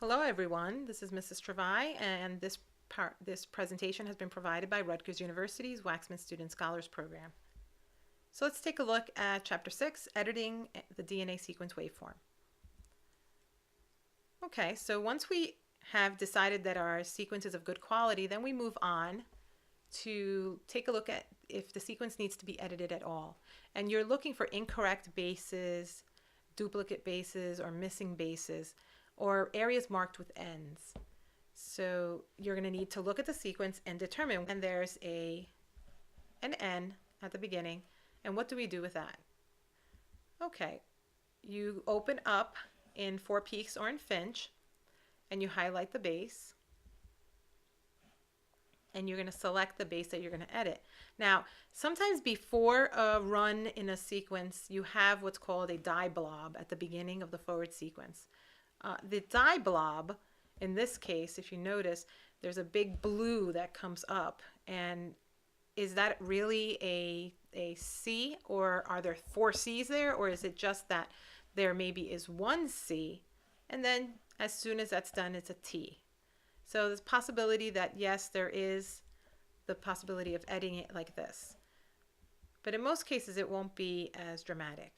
Hello, everyone. This is Mrs. Travai, and this presentation has been provided by Rutgers University's Waxman Student Scholars Program. So let's take a look at Chapter 6, Editing the DNA Sequence Waveform. Okay, so once we have decided that our sequence is of good quality, then we move on to take a look at if the sequence needs to be edited at all. And you're looking for incorrect bases, duplicate bases, or missing bases, or areas marked with ends. So you're going to need to look at the sequence and determine when there's an N at the beginning, and what do we do with that? Okay, you open up in Four Peaks or in Finch, and you highlight the base, and you're going to select the base that you're going to edit. Now, sometimes before a run in a sequence, you have what's called a dye blob at the beginning of the forward sequence. The dye blob, in this case, if you notice, there's a big blue that comes up. And is that really a C, or are there 4 C's there? Or is it just that there maybe is 1 C, and then as soon as that's done, it's a T? So there's a possibility that, yes, there is the possibility of editing it like this. But in most cases, it won't be as dramatic.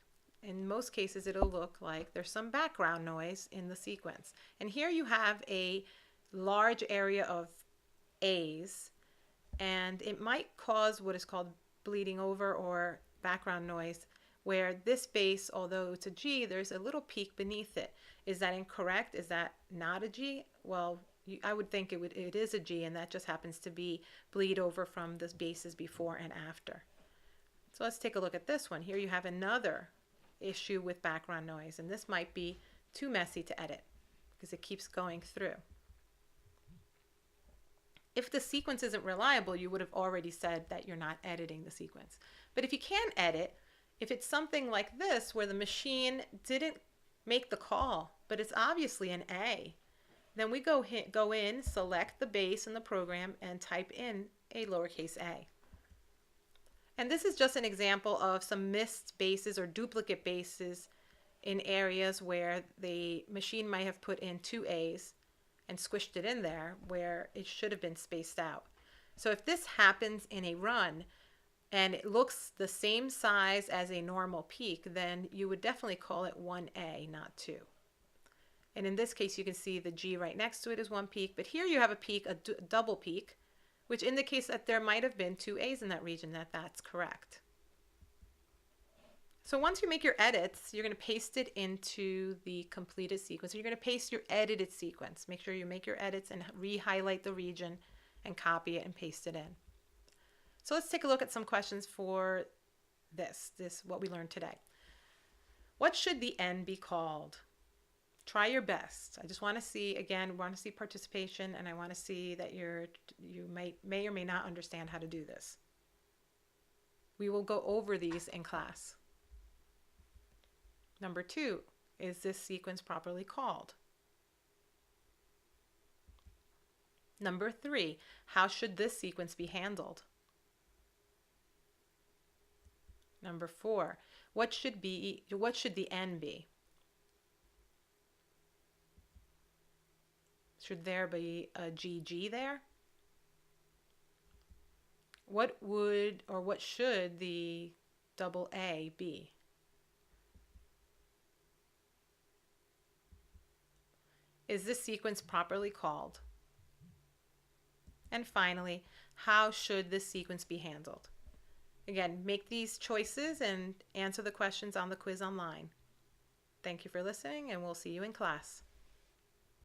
In most cases, it'll look like there's some background noise in the sequence. And here you have a large area of A's, and it might cause what is called bleeding over or background noise, where this base, although it's a G, there's a little peak beneath it. Is that incorrect? Is that not a G? Well, I would think it is a G, and that just happens to be bleed over from the bases before and after. So let's take a look at this one. Here you have another issue with background noise, and this might be too messy to edit because it keeps going through. If the sequence isn't reliable, you would have already said that you're not editing the sequence. But if you can edit, if it's something like this where the machine didn't make the call, but it's obviously an A, then we go in, select the base in the program, and type in a lowercase a. And this is just an example of some missed bases or duplicate bases in areas where the machine might have put in 2 A's and squished it in there where it should have been spaced out. So if this happens in a run and it looks the same size as a normal peak, then you would definitely call it 1A, not 2. And in this case, you can see the G right next to it is 1 peak, but here you have a peak, a double peak, which indicates that there might have been 2 A's in that region, that's correct. So once you make your edits, you're going to paste it into the completed sequence. So you're going to paste your edited sequence. Make sure you make your edits and re-highlight the region and copy it and paste it in. So let's take a look at some questions for this what we learned today. What should the N be called? Try your best. I just want to see, again, participation, and I want to see that you may or may not understand how to do this. We will go over these in class. Number 2, is this sequence properly called? Number 3, how should this sequence be handled? Number 4, what should the N be? Should there be a GG there? What should the double A be? Is this sequence properly called? And finally, how should this sequence be handled? Again, make these choices and answer the questions on the quiz online. Thank you for listening, and we'll see you in class.